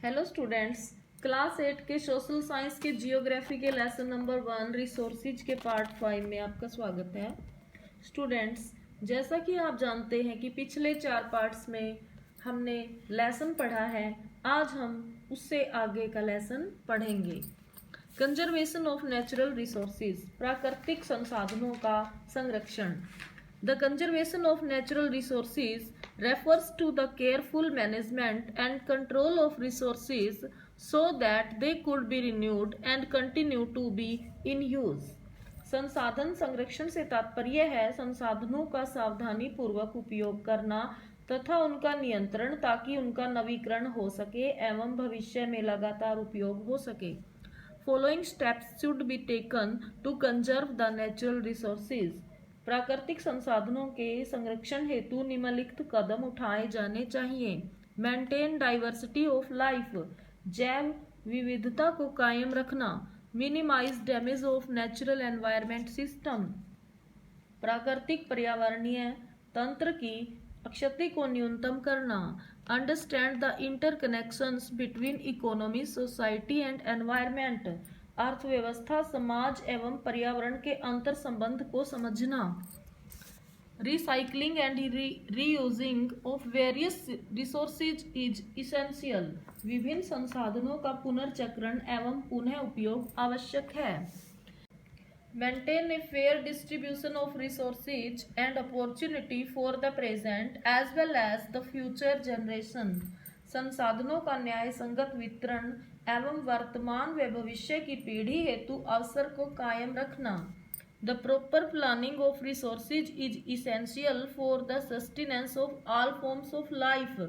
Hello students, class 8 के social science के geography के लेसन नंबर 1 रिसोर्सेज के पार्ट 5 में आपका स्वागत है। स्टूडेंट्स, जैसा कि आप जानते हैं कि पिछले 4 पार्ट्स में हमने लेसन पढ़ा है, आज हम उससे आगे का लेसन पढ़ेंगे। कंजर्वेशन ऑफ नेचुरल रिसोर्सेज, प्राकृतिक संसाधनों का संरक्षण। The conservation of natural resources refers to the careful management and control of resources so that they could be renewed and continue to be in use. संसाधन संरक्षण से तात्पर्य है संसाधनों का सावधानी पूर्वक उपयोग करना तथा उनका नियंत्रण, ताकि उनका नवीकरण हो सके एवं भविष्य में लगातार उपयोग हो सके। Following steps should be taken to conserve the natural resources. प्राकृतिक संसाधनों के संरक्षण हेतु निम्नलिखित कदम उठाए जाने चाहिए। मेंटेन डाइवर्सिटी ऑफ लाइफ, जैव विविधता को कायम रखना। Minimise damage of natural environment system, प्राकृतिक पर्यावरणीय तंत्र की क्षति को न्यूनतम करना। Understand the interconnections between economy, society and environment, अर्थव्यवस्था, समाज एवं पर्यावरण के अंतर संबंध को समझना। Recycling and reusing of various resources is essential, विभिन्न संसाधनों का पुनर्चक्रण एवं पुनः उपयोग आवश्यक है। Maintain a fair distribution of resources and opportunity for the present as well as the future generation, संसाधनों का न्याय संगत वितरण एवं वर्तमान व भविष्य की पीढ़ी हेतु अवसर को कायम रखना। The proper planning of resources is essential for the sustenance of all forms of life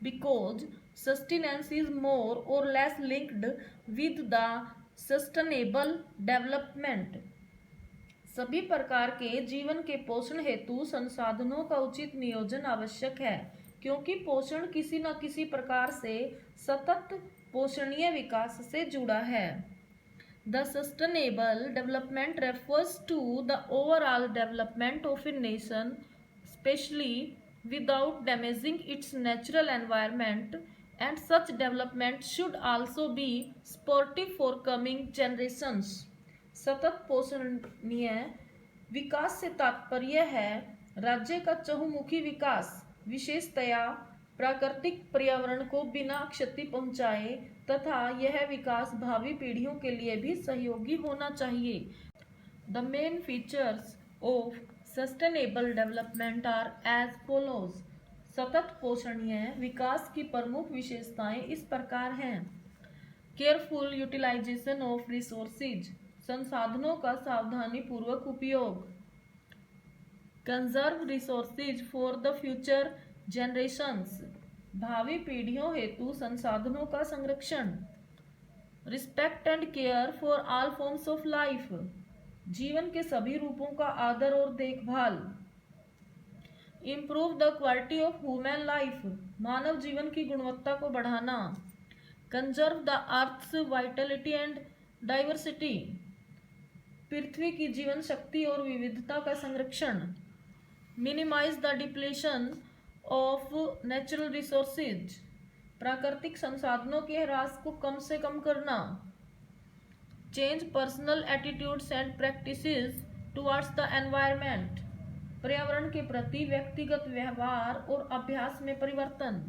because sustenance is more or less linked with the sustainable development. सभी प्रकार के जीवन के पोषण हेतु संसाधनों का उचित नियोजन आवश्यक है, क्योंकि पोषण किसी न किसी प्रकार से सतत पोषणीय विकास से जुड़ा है। The sustainable development refers to the overall development of a nation, specially without damaging its natural environment, and such development should also be supportive for coming generations. सतत पोषणीय विकास से तात्पर्य है राज्य का चहुमुखी विकास, विशेषतया प्राकृतिक पर्यावरण को बिना क्षति पहुंचाए, तथा यह विकास भावी पीढ़ियों के लिए भी सहयोगी होना चाहिए। The main features of sustainable development are as follows. सतत पोषणीय विकास की प्रमुख विशेषताएं इस प्रकार हैं। केयरफुल यूटिलाइजेशन ऑफ रिसोर्सेज, संसाधनों का सावधानी पूर्वक उपयोग। Conserve resources for the future generations, भावी पीढ़ियों हेतु संसाधनों का संरक्षण। Respect and care for all forms of life, जीवन के सभी रूपों का आदर और देखभाल। Improve the quality of human life, मानव जीवन की गुणवत्ता को बढ़ाना। Conserve the earth's vitality and diversity, पृथ्वी की जीवन शक्ति और विविधता का संरक्षण। Minimise the depletion of natural resources, प्राकृतिक संसाधनों के ह्रास को कम से कम करना। Change personal attitudes and practices towards the environment, पर्यावरण के प्रति व्यक्तिगत व्यवहार और अभ्यास में परिवर्तन।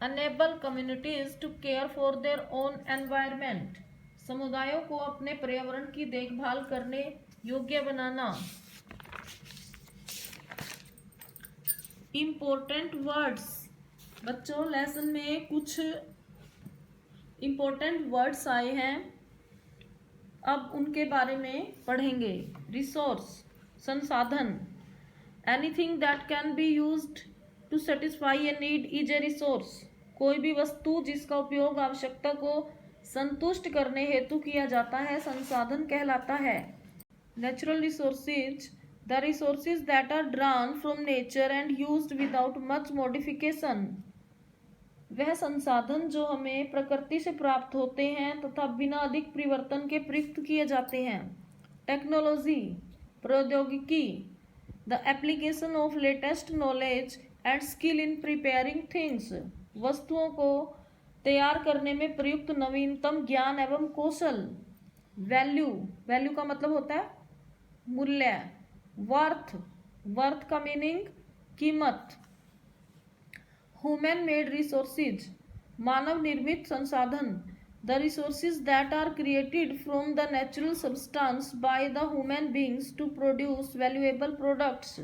Enable communities to care for their own environment, समुदायों को अपने पर्यावरण की देखभाल करने योग्य बनाना। इम्पोर्टेंट वर्ड्स, बच्चों लेसन में कुछ इम्पोर्टेंट वर्ड्स आए हैं, अब उनके बारे में पढ़ेंगे। रिसोर्स, संसाधन। Anything that can be used to satisfy a need is a resource, कोई भी वस्तु जिसका उपयोग आवश्यकता को संतुष्ट करने हेतु किया जाता है संसाधन कहलाता है। Natural resources, the resources that are drawn from nature and used without much modification, वह संसाधन जो हमें प्रकृति से प्राप्त होते हैं तथा बिना अधिक परिवर्तन के प्रयुक्त किए जाते हैं। टेक्नोलॉजी, प्रौद्योगिकी। The application of latest knowledge and skill in preparing things, वस्तुओं को तैयार करने में प्रयुक्त नवीनतम ज्ञान एवं कौशल। वैल्यू, वैल्यू का मतलब होता है मूल्य। वर्थ, वर्थ का मीनिंग कीमत। ह्यूमन मेड रिसोर्सेज, मानव निर्मित संसाधन। The resources that are created from the natural substance by the human beings to produce valuable products.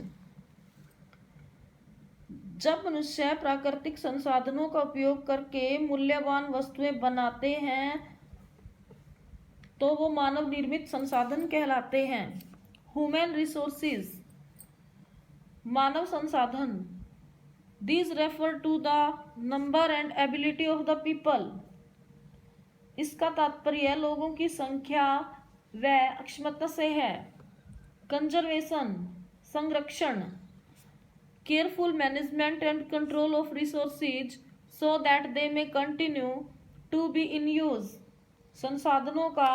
जब मनुष्य प्राकृतिक संसाधनों का उपयोग करके मूल्यवान वस्तुएं बनाते हैं तो वो मानव निर्मित संसाधन कहलाते हैं। ह्यूमन रिसोर्सेज, मानव संसाधन। These refer to the number and ability of the people. इसका तात्पर्य लोगों की संख्या व क्षमता से है। कंजर्वेशन, संरक्षण। Careful management and control of resources so that they may continue to be in use. संसाधनों का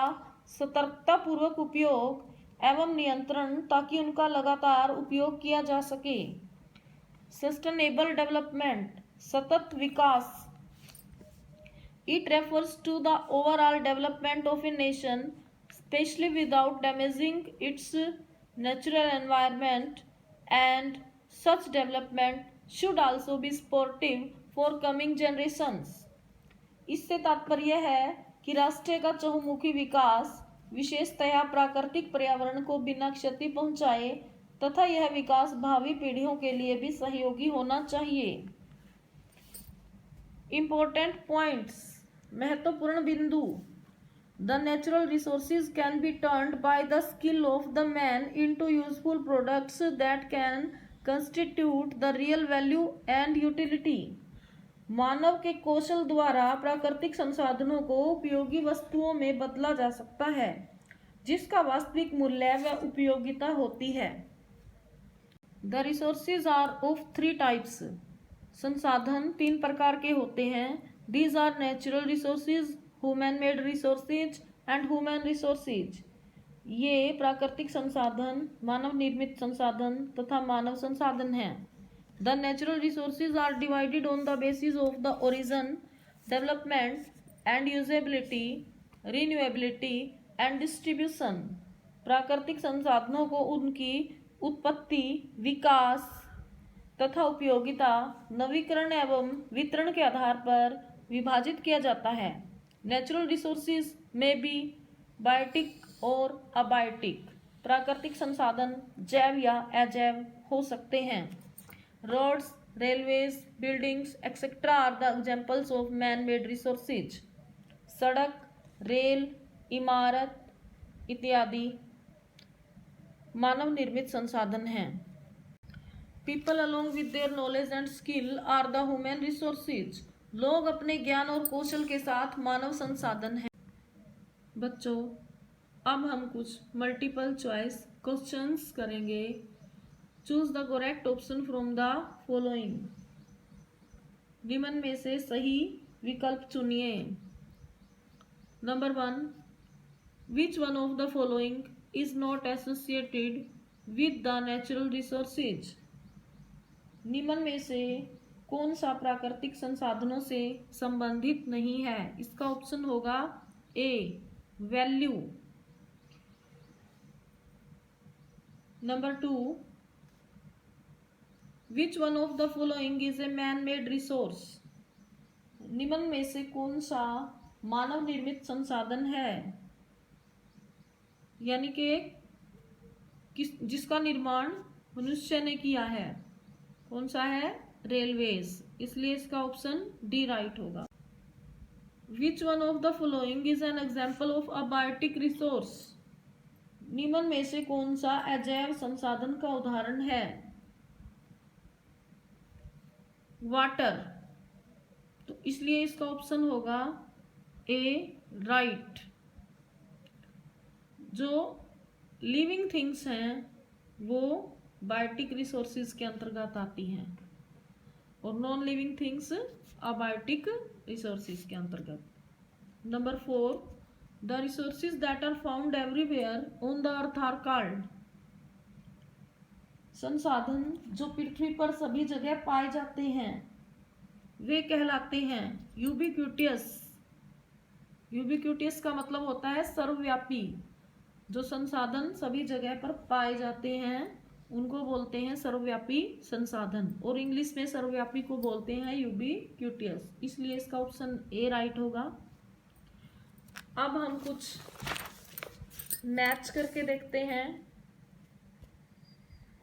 सतर्कतापूर्वक उपयोग एवं नियंत्रण ताकि उनका लगातार उपयोग किया जा सके। सस्टेनेबल डेवलपमेंट, सतत विकास। It refers to the overall development of a nation, especially without damaging its natural environment, and such development should also be supportive for coming generations. इससे तात्पर्य है कि राष्ट्र का चहुमुखी विकास विशेषतया प्राकृतिक पर्यावरण को बिना क्षति पहुंचाए तथा यह विकास भावी पीढ़ियों के लिए भी सहयोगी होना चाहिए। इम्पोर्टेंट पॉइंट्स, महत्वपूर्ण बिंदु। The natural resources can be turned by the skill of the man into useful products that can constitute the real value and utility. मानव के कौशल द्वारा प्राकृतिक संसाधनों को उपयोगी वस्तुओं में बदला जा सकता है जिसका वास्तविक मूल्य व उपयोगिता होती है। The resources are of 3 types. संसाधन 3 प्रकार के होते हैं। These are natural resources, human made resources and human resources. ये प्राकृतिक संसाधन, मानव निर्मित संसाधन तथा मानव संसाधन हैं। The natural resources are divided on the basis of the origin, development and usability, renewability and distribution. प्राकृतिक संसाधनों को उनकी उत्पत्ति, विकास तथा उपयोगिता, नवीकरण एवं वितरण के आधार पर विभाजित किया जाता है। नेचुरल रिसोर्सेज में बी बायोटिक और अबायोटिक। प्राकृतिक संसाधन जैव या अजैव हो सकते हैं। Roads, railways, buildings etcetera are the examples of man made resources. सड़क, रेल, इमारत इत्यादि मानव निर्मित संसाधन हैं। People along with their knowledge and skill are the human resources. लोग अपने ज्ञान और कौशल के साथ मानव संसाधन हैं। बच्चों, अब हम कुछ मल्टीपल चॉइस क्वेश्चंस करेंगे। Choose the correct option from the following. निम्न में से सही विकल्प चुनिए। Number 1, which one of the following is not associated with the natural resources. निम्न में से कौन सा प्राकृतिक संसाधनों से संबंधित नहीं है। इसका ऑप्शन होगा A, value. Number 2, which one of the following is a man made resource. निम्न में से कौन सा मानव निर्मित संसाधन है, यानी कि जिसका निर्माण मनुष्य ने किया है। कौन सा है, रेलवेज। इसलिए इसका ऑप्शन डी राइट होगा। Which one of the following is an example of a biotic resource. निम्न में से कौन सा अजैव संसाधन का उदाहरण है। वाटर। तो इसलिए इसका ऑप्शन होगा ए, राइट। जो लिविंग थिंग्स हैं वो बायोटिक रिसोर्सेज के अंतर्गत आती हैं और non living things abiotic resources के अंतर्गत। Number 4, the resources that are found everywhere on the earth are called. संसाधन जो पृथ्वी पर सभी जगह पाए जाते हैं वे कहलाते हैं यूबिक्यूटियस। यूबिक्यूटियस का मतलब होता है सर्वव्यापी। जो संसाधन सभी जगह पर पाए जाते हैं उनको बोलते हैं सर्वव्यापी संसाधन, और इंग्लिश में सर्वव्यापी को बोलते हैं यूबिक्यूटियस, इसलिए इसका ऑप्शन ए राइट होगा। अब हम कुछ मैच करके देखते हैं।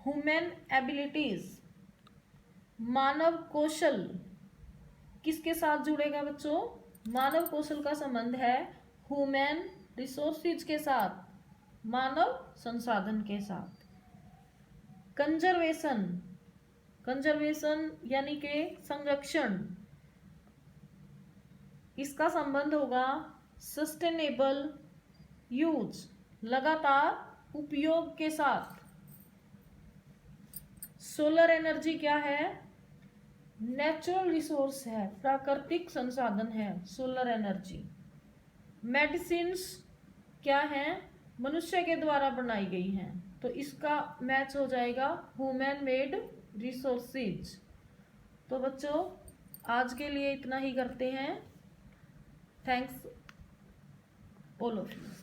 ह्यूमन एबिलिटीज, मानव कौशल किसके साथ जुड़ेगा बच्चों? मानव कौशल का संबंध है ह्यूमन रिसोर्सेज के साथ, मानव संसाधन के साथ। कंजर्वेशन, कंजर्वेशन यानी कि संरक्षण, इसका संबंध होगा सस्टेनेबल यूज, लगातार उपयोग के साथ। सोलर एनर्जी क्या है? नेचुरल रिसोर्स है, प्राकृतिक संसाधन है सोलर एनर्जी। मेडिसिन्स क्या है? मनुष्य के द्वारा बनाई गई हैं, तो इसका मैच हो जाएगा ह्यूमन मेड रिसोर्सेज। तो बच्चों आज के लिए इतना ही करते हैं। Thanks all of you.